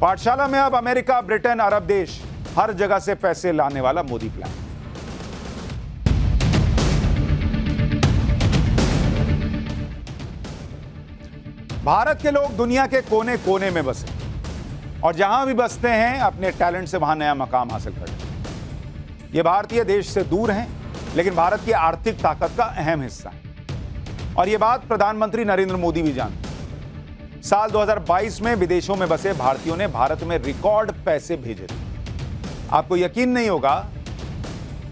पाठशाला में अब अमेरिका, ब्रिटेन, अरब देश, हर जगह से पैसे लाने वाला मोदी प्लान। भारत के लोग दुनिया के कोने कोने में बसे और जहां भी बसते हैं अपने टैलेंट से वहां नया मकाम हासिल करते हैं। ये भारतीय देश से दूर हैं, लेकिन भारत की आर्थिक ताकत का अहम हिस्सा है और ये बात प्रधानमंत्री नरेंद्र मोदी भी जानते हैं। साल 2022 में विदेशों में बसे भारतीयों ने भारत में रिकॉर्ड पैसे भेजे थे। आपको यकीन नहीं होगा,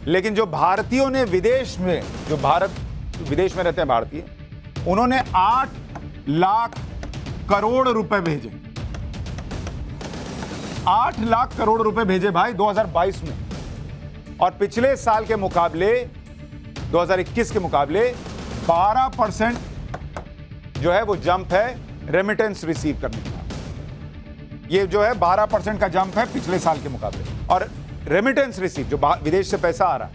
लेकिन जो भारतीयों ने विदेश में रहते हैं भारतीय, उन्होंने 8 लाख करोड़ रुपए भेजे। 8 लाख करोड़ रुपए भेजे भाई 2022 में। और पिछले साल के मुकाबले 2021 के मुकाबले 12% जो है वो जंप है रेमिटेंस रिसीव करने का। ये जो है 12% का जंप है पिछले साल के मुकाबले। और रेमिटेंस रिसीव जो विदेश से पैसा आ रहा है,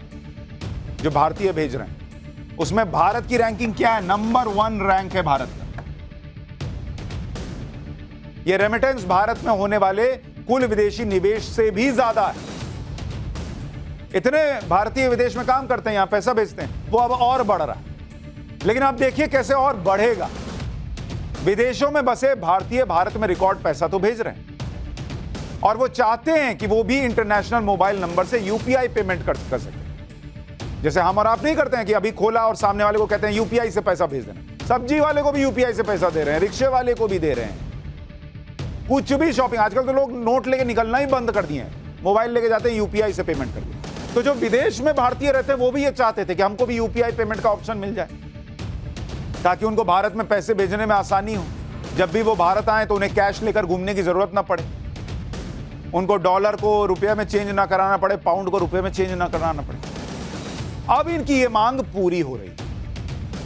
जो भारतीय भेज रहे हैं, उसमें भारत की रैंकिंग क्या है? नंबर 1 रैंक है भारत का। यह रेमिटेंस भारत में होने वाले कुल विदेशी निवेश से भी ज्यादा है। इतने भारतीय विदेश में काम करते हैं, यहां पैसा भेजते हैं, वो अब और बढ़ रहा है। लेकिन आप देखिए कैसे और बढ़ेगा। विदेशों में बसे भारतीय भारत में रिकॉर्ड पैसा तो भेज रहे हैं और वो चाहते हैं कि वो भी इंटरनेशनल मोबाइल नंबर से यूपीआई पेमेंट कर सके। जैसे हम और आप नहीं करते हैं कि अभी खोला और सामने वाले को कहते हैं यूपीआई से पैसा भेज देना। सब्जी वाले को भी यूपीआई से पैसा दे रहे हैं, रिक्शे वाले को भी दे रहे हैं। कुछ भी शॉपिंग, आजकल तो लोग नोट लेके निकलना ही बंद कर दिए हैं, मोबाइल लेके जाते हैं, यूपीआई से पेमेंट कर दिए। तो जो विदेश में भारतीय रहते हैं वो भी ये चाहते थे कि हमको भी यूपीआई पेमेंट का ऑप्शन मिल जाए, ताकि उनको भारत में पैसे भेजने में आसानी हो। जब भी वो भारत आए तो उन्हें कैश लेकर घूमने की जरूरत ना पड़े, उनको डॉलर को रुपये में चेंज ना कराना पड़े, पाउंड को रुपये में चेंज ना कराना पड़े। अब इनकी ये मांग पूरी हो रही है।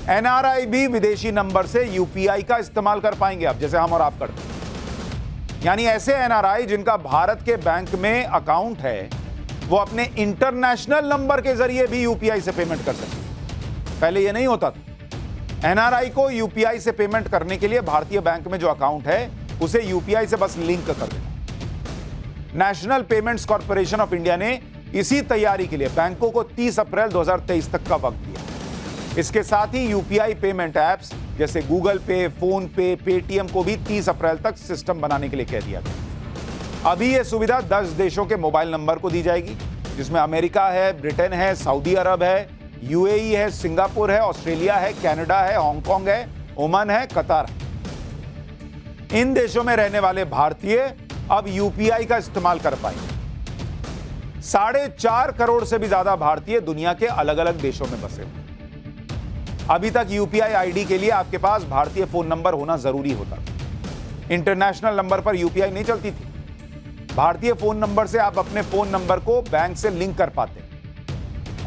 एनआरआई भी विदेशी नंबर से यूपीआई का इस्तेमाल कर पाएंगे अब, जैसे हम और आप करते हैं। यानी ऐसे एनआरआई जिनका भारत के बैंक में अकाउंट है, वो अपने इंटरनेशनल नंबर के जरिए भी यूपीआई से पेमेंट कर सकते। पहले ये नहीं होता था। एनआरआई को यूपीआई से पेमेंट करने के लिए भारतीय बैंक में जो अकाउंट है उसे यूपीआई से बस लिंक कर देना। National payments corporation of India ने इसी तैयारी के लिए बैंकों को 30 अप्रैल 2023 तक का वक्त दिया। इसके साथ ही यूपीआई पेमेंट एप्स जैसे गूगल पे, फोन पे, पेटीएम को भी 30 अप्रैल तक सिस्टम बनाने के लिए कह दिया गया। अभी यह सुविधा 10 देशों के मोबाइल नंबर को दी जाएगी, जिसमें अमेरिका है, ब्रिटेन है, सऊदी अरब है, यूएई है, सिंगापुर है, ऑस्ट्रेलिया है, कनाडा है, हांगकांग है, ओमान है, कतार है। इन देशों में रहने वाले भारतीय अब यूपीआई का इस्तेमाल कर पाएंगे। 4.5 करोड़ से भी ज्यादा भारतीय दुनिया के अलग अलग देशों में बसे हुए। अभी तक यूपीआई आईडी के लिए आपके पास भारतीय फोन नंबर होना जरूरी होता था। इंटरनेशनल नंबर पर यूपीआई नहीं चलती थी। भारतीय फोन नंबर से आप अपने फोन नंबर को बैंक से लिंक कर पाते हैं।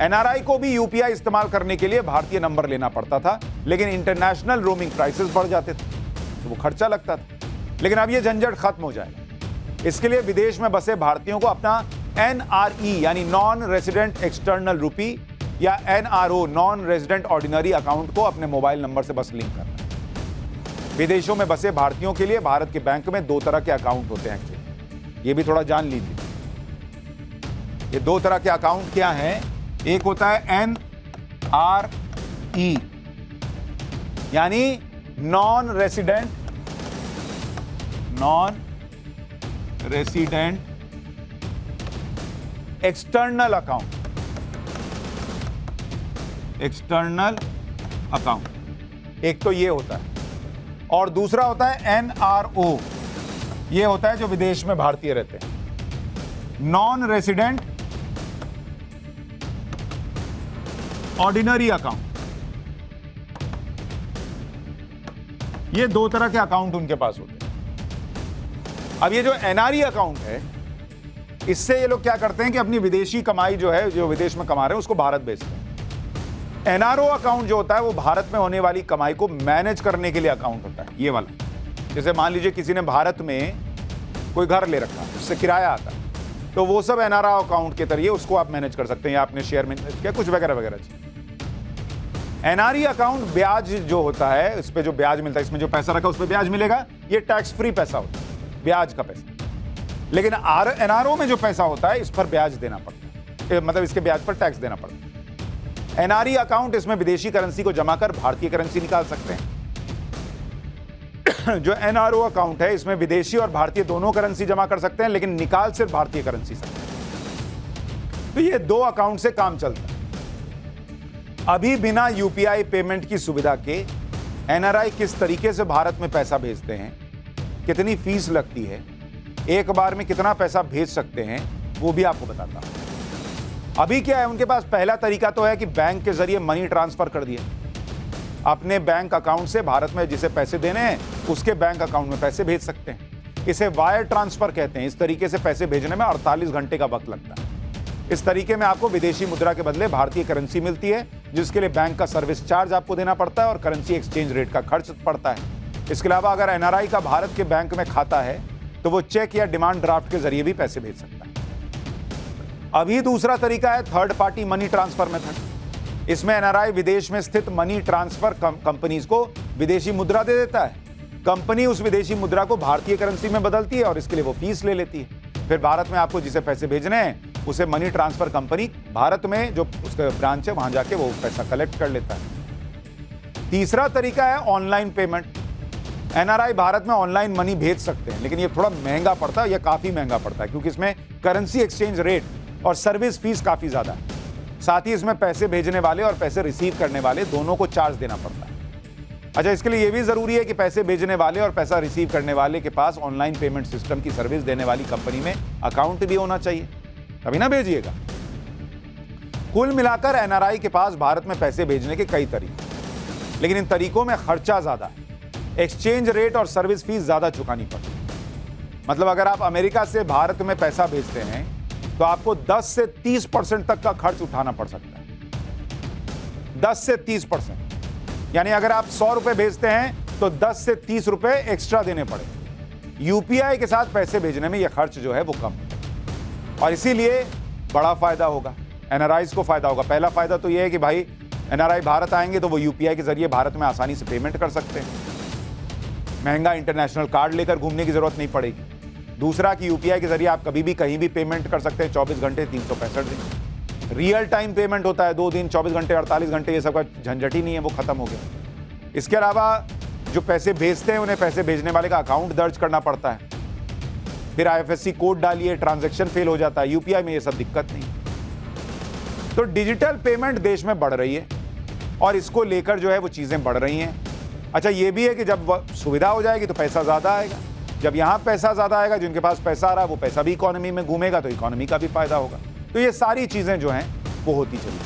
एनआरआई को भी यूपीआई इस्तेमाल करने के लिए भारतीय नंबर लेना पड़ता था, लेकिन इंटरनेशनल रोमिंग प्राइसेस बढ़ जाते थे तो वो खर्चा लगता था। लेकिन अब ये झंझट खत्म हो जाएगा। इसके लिए विदेश में बसे भारतीयों को अपना एनआरई यानी नॉन रेजिडेंट एक्सटर्नल रूपी या NRO non resident ordinary account को अपने मोबाइल नंबर से बस लिंक करना है। विदेशों में बसे भारतीयों के लिए भारत के बैंक में 2 तरह के अकाउंट होते हैं। ये भी थोड़ा जान लीजिए। ये 2 तरह के अकाउंट क्या हैं? एक होता है एनआरई यानी नॉन रेजिडेंट एक्सटर्नल अकाउंट। एक तो ये होता है, और दूसरा होता है एनआरओ। ये होता है जो विदेश में भारतीय रहते हैं। Non resident ordinary account. ये 2 तरह के अकाउंट उनके पास होते हैं। अब ये जो एनआरई अकाउंट है, इससे ये लोग क्या करते हैं कि अपनी विदेशी कमाई जो है, जो विदेश में कमा रहे हैं, उसको भारत भेजते हैं। एनआरओ अकाउंट जो होता है वो भारत में होने वाली कमाई को मैनेज करने के लिए अकाउंट होता है, ये वाला। जैसे मान लीजिए किसी ने भारत में कोई घर ले रखा, उससे किराया आता है, तो वो सब एनआरओ अकाउंट के जरिए उसको आप मैनेज कर सकते हैं, या आपने शेयर में क्या कुछ वगैरह वगैरह। एनआरई अकाउंट ब्याज जो होता है, इस पे जो ब्याज मिलता है, इसमें जो पैसा रखा उस पर ब्याज मिलेगा, ये टैक्स फ्री पैसा होता है, ब्याज का पैसा। लेकिन एनआरओ में जो पैसा होता है इस पर ब्याज देना पड़ता है, मतलब इसके ब्याज पर टैक्स देना पड़ता है। एनआरई अकाउंट, इसमें विदेशी करेंसी को जमा कर भारतीय करेंसी निकाल सकते हैं। जो एनआरओ अकाउंट है इसमें विदेशी और भारतीय दोनों करेंसी जमा कर सकते हैं, लेकिन निकाल सिर्फ भारतीय करेंसी सकते हैं। तो ये 2 अकाउंट से काम चलता है। अभी बिना यूपीआई पेमेंट की सुविधा के एनआरआई किस तरीके से भारत में पैसा भेजते हैं, कितनी फीस लगती है, एक बार में कितना पैसा भेज सकते हैं, वो भी आपको बताता हूं। अभी क्या है, उनके पास पहला तरीका तो है कि बैंक के जरिए मनी ट्रांसफर कर दिया। अपने बैंक अकाउंट से भारत में जिसे पैसे देने हैं उसके बैंक अकाउंट में पैसे भेज सकते हैं। इसे वायर ट्रांसफर कहते हैं। इस तरीके से पैसे भेजने में 48 घंटे का वक्त लगता है। इस तरीके में आपको विदेशी मुद्रा के बदले भारतीय करेंसी मिलती है, जिसके लिए बैंक का सर्विस चार्ज आपको देना पड़ता है और करेंसी एक्सचेंज रेट का खर्च पड़ता है। इसके अलावा अगर एनआरआई का भारत के बैंक में खाता है तो वो चेक या डिमांड ड्राफ्ट के जरिए भी पैसे भेज सकता है। अभी दूसरा तरीका है third party money transfer method. इसमें एनआरआई विदेश में स्थित मनी ट्रांसफर कंपनीज को विदेशी मुद्रा दे देता है। कंपनी उस विदेशी मुद्रा को भारतीय करेंसी में बदलती है और इसके लिए वो फीस ले लेती है। फिर भारत में आपको जिसे पैसे भेजने हैं उसे मनी ट्रांसफर कंपनी भारत में जो उसका ब्रांच है वहां जाके वो पैसा कलेक्ट कर लेता है। तीसरा तरीका है ऑनलाइन पेमेंट। एनआरआई भारत में ऑनलाइन मनी भेज सकते हैं, लेकिन ये थोड़ा महंगा पड़ता है, ये काफी महंगा पड़ता है, क्योंकि इसमें करेंसी एक्सचेंज रेट और सर्विस फीस काफी ज्यादा है। साथ ही इसमें पैसे भेजने वाले और पैसे रिसीव करने वाले दोनों को चार्ज देना पड़ता है। अच्छा, इसके लिए यह भी जरूरी है कि पैसे भेजने वाले और पैसा रिसीव करने वाले के पास ऑनलाइन पेमेंट सिस्टम की सर्विस देने वाली कंपनी में अकाउंट भी होना चाहिए, तभी ना भेजिएगा। कुल मिलाकर एनआरआई के पास भारत में पैसे भेजने के कई तरीके, लेकिन इन तरीकों में खर्चा ज्यादा है। एक्सचेंज रेट और सर्विस फीस ज्यादा चुकानी पड़ती है। मतलब अगर आप अमेरिका से भारत में पैसा भेजते हैं तो आपको 10 से 30% तक का खर्च उठाना पड़ सकता है। 10 से 30%, यानी अगर आप 100 रुपए भेजते हैं तो 10 से 30 रुपए एक्स्ट्रा देने पड़े। यूपीआई के साथ पैसे भेजने में यह खर्च जो है वो कम है और इसीलिए बड़ा फायदा होगा, एनआरआईज को फायदा होगा। पहला फायदा तो यह है कि भाई एनआरआई भारत आएंगे तो वो यूपीआई के जरिए भारत में आसानी से पेमेंट कर सकते हैं। महंगा इंटरनेशनल कार्ड लेकर घूमने की जरूरत नहीं पड़ेगी। दूसरा कि यूपीआई के जरिए आप कभी भी कहीं भी पेमेंट कर सकते हैं, 24 घंटे 365 दिन। रियल टाइम पेमेंट होता है, 2 दिन 24 घंटे 48 घंटे, ये सब का झंझट ही नहीं है, वो खत्म हो गया। इसके अलावा जो पैसे भेजते हैं उन्हें पैसे भेजने वाले का अकाउंट दर्ज करना पड़ता है, फिर आईएफएससी कोड डालिए, ट्रांजैक्शन फेल हो जाता है। यूपीआई में ये सब दिक्कत नहीं। तो डिजिटल पेमेंट देश में बढ़ रही है और इसको लेकर जो है वो चीजें बढ़ रही हैं। अच्छा, ये भी है कि जब सुविधा हो जाएगी तो पैसा ज्यादा आएगा। जब यहां पैसा ज्यादा आएगा, जिनके पास पैसा आ रहा है वो पैसा भी इकोनॉमी में घूमेगा तो इकोनॉमी का भी फायदा होगा। तो ये सारी चीजें जो हैं वो होती चली।